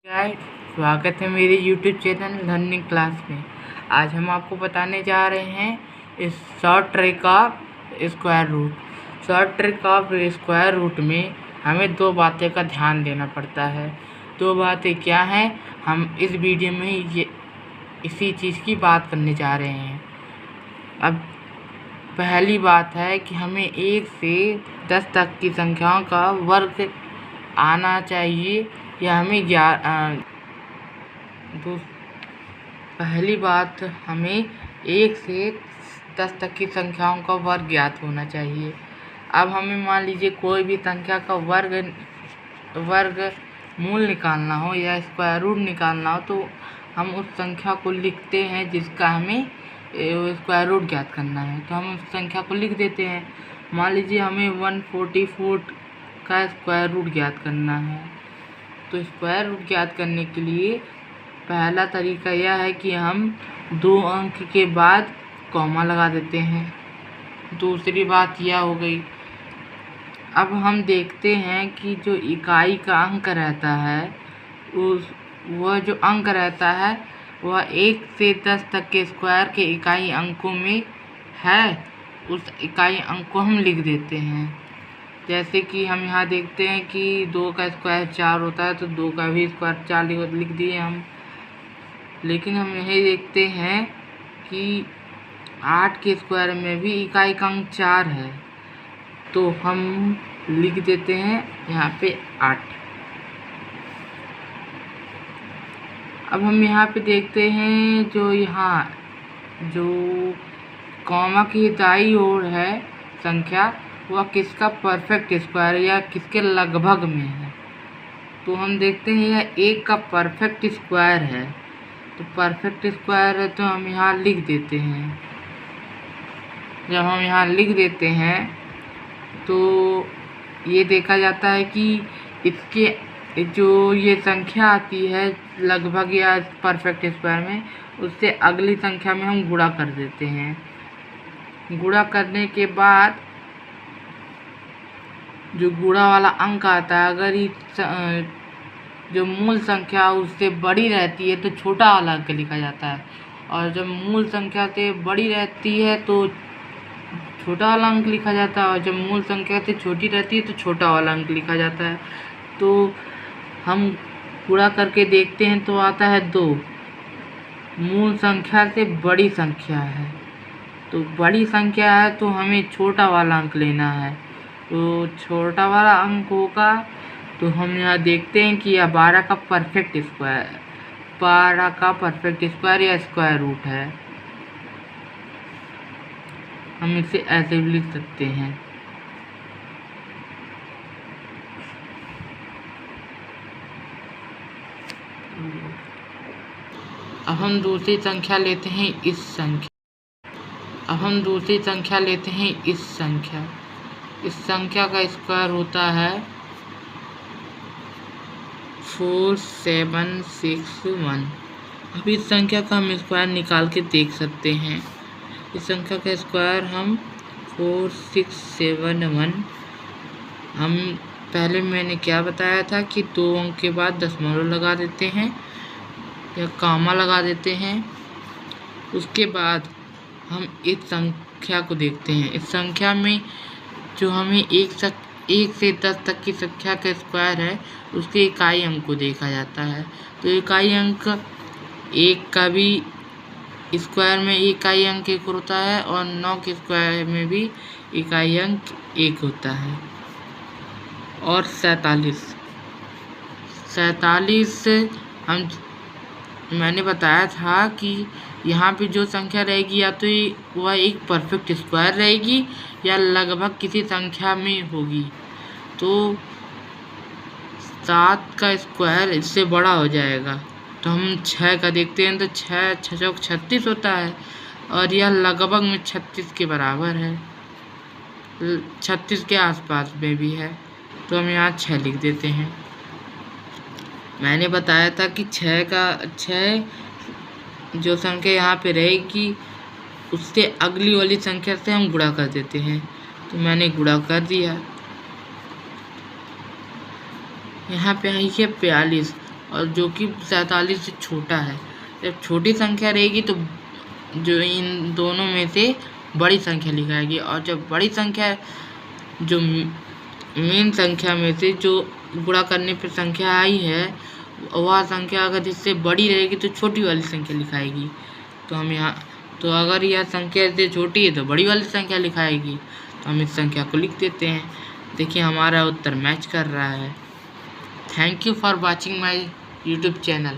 हाय, स्वागत है मेरे YouTube चैनल लर्निंग क्लास में। आज हम आपको बताने जा रहे हैं इस short trick of square root. Short trick of square root में हमें दो बातें का ध्यान देना पड़ता है। दो बातें क्या हैं, हम इस वीडियो में इसी चीज़ की बात करने जा रहे हैं। अब पहली बात है कि हमें 1 से 10 तक की संख्याओं का वर्ग आना चाहिए या हमें पहली बात, हमें 1 से 10 तक की संख्याओं का वर्ग ज्ञात होना चाहिए। अब हमें मान लीजिए कोई भी संख्या का वर्ग मूल निकालना हो या स्क्वायर रूट निकालना हो, तो हम उस संख्या को लिखते हैं जिसका हमें स्क्वायर रूट ज्ञात करना है। तो हम उस संख्या को लिख देते हैं। मान लीजिए हमें 144 का स्क्वायर रूट ज्ञात करना है। तो स्क्वायर रूट ज्ञात करने के लिए पहला तरीका यह है कि हम 2 अंक के बाद कॉमा लगा देते हैं। दूसरी बात यह हो गई, अब हम देखते हैं कि जो इकाई का अंक रहता है वह जो अंक रहता है वह 1 से 10 तक के स्क्वायर के इकाई अंकों में है। उस इकाई अंक को हम लिख देते हैं। जैसे कि हम यहाँ देखते हैं कि 2 का स्क्वायर 4 होता है, तो 2 का भी स्क्वायर 4 लिख दिए हम। लेकिन हम यही देखते हैं कि 8 के स्क्वायर में भी इकाई का अंक 4 है, तो हम लिख देते हैं यहाँ पे 8। अब हम यहाँ पे देखते हैं जो कॉमा की दाईं ओर है संख्या, वह किसका परफेक्ट स्क्वायर या किसके लगभग में है। तो हम देखते हैं यह 1 का परफेक्ट स्क्वायर है। तो परफेक्ट स्क्वायर है तो हम यहाँ लिख देते हैं। जब हम यहाँ लिख देते हैं तो ये देखा जाता है कि इसके जो ये संख्या आती है लगभग या परफेक्ट स्क्वायर में, उससे अगली संख्या में हम गुणा कर देते हैं। गुणा करने के बाद जो गुणा वाला अंक आता है, अगर जो मूल संख्या उससे बड़ी रहती है तो छोटा वाला अंक लिखा जाता है, और जब मूल संख्या से बड़ी रहती है तो छोटा वाला अंक लिखा जाता है, और जब मूल संख्या से छोटी रहती है तो छोटा वाला अंक लिखा जाता है। तो हम गुणा करके देखते हैं तो आता है 2। मूल संख्या से बड़ी संख्या है, तो बड़ी संख्या है तो हमें छोटा वाला अंक लेना है। तो छोटा वाला अंक होगा, तो हम यहाँ देखते हैं कि यह 12 का परफेक्ट स्क्वायर या स्क्वायर रूट है। हम इसे ऐसे भी लिख सकते हैं। अब हम दूसरी संख्या लेते हैं इस संख्या का स्क्वायर होता है 4761। अब इस संख्या का हम स्क्वायर निकाल के देख सकते हैं। इस संख्या का स्क्वायर हम 4671। हम पहले मैंने क्या बताया था कि 2 अंक के बाद दशमलव लगा देते हैं या कॉमा लगा देते हैं। उसके बाद हम इस संख्या को देखते हैं। इस संख्या में जो हमें 1 से 10 तक की संख्या का स्क्वायर है, उसके इकाई अंक को देखा जाता है। तो इकाई अंक 1 का भी स्क्वायर में इकाई अंक 1 होता है, और 9 के स्क्वायर में भी इकाई अंक 1 होता है। और 47 मैंने बताया था कि यहाँ पे जो संख्या रहेगी या तो वह एक परफेक्ट स्क्वायर रहेगी या लगभग किसी संख्या में होगी। तो 7 का स्क्वायर इससे बड़ा हो जाएगा। तो हम 6 का देखते हैं तो 6 चौक 36 होता है, और यह लगभग में 36 के बराबर है, 36 के आसपास में भी है। तो हम यहाँ 6 लिख देते हैं। मैंने बताया था कि 6 जो संख्या यहाँ पे रहेगी उससे अगली वाली संख्या से हम गुणा कर देते हैं। तो मैंने गुणा कर दिया। यहाँ पे आई है 42। और जो कि 47 से छोटा है। जब छोटी संख्या रहेगी तो जो इन दोनों में से बड़ी संख्या लिखाएगी, और जब बड़ी संख्या जो मेन संख्या में से जो गुणा करने पर संख्या आई है वह संख्या अगर जिससे बड़ी रहेगी तो छोटी वाली संख्या लिखाएगी। तो हम यहाँ तो अगर यह संख्या इससे छोटी है तो बड़ी वाली संख्या लिखाएगी। तो हम इस संख्या को लिख देते हैं। देखिए हमारा उत्तर मैच कर रहा है। Thank you for watching my YouTube channel.